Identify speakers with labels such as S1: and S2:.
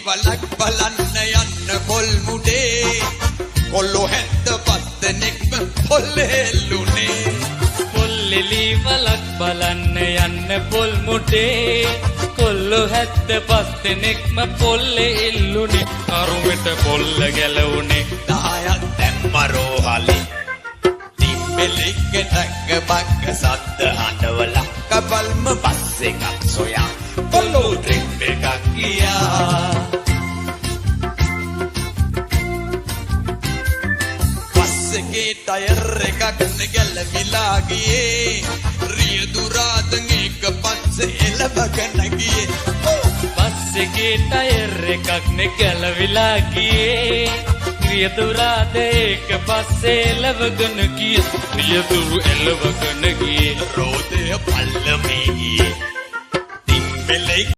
S1: වලක් බලන්න යන්න පොල් මුඩේ කොල්ලෝ 75 දෙනෙක්ම පොල්ලේ එල්ලුනේ
S2: පොල්ලෙලි වලක් බලන්න යන්න පොල් මුඩේ කොල්ලෝ 75 දෙනෙක්ම පොල්ලේ එල්ලුනේ කරුමෙට පොල්ල ගැලවුනේ
S1: 10ක් දැම්ම රෝහලේ තිබ්බෙලිගෙට බග්ග සද්ද හඬවල කබල්ම බස් එකක් සොයා කොල්ලෝ ට්‍රිප් එකක් ගියා බස් එකේ ටයර් එකක් නැගලවිලා ගියේ රියදුරාදන් එක පස්සේ එළවගෙන ගියේ
S2: බස් එකේ ටයර් එකක් නැගලවිලා ගියේ රියදුරාද එක පස්සේ එළවගෙන ගියේ රියදුරු එළවගෙන ගියේ
S1: රෝදය පල්ලමේ ගියේ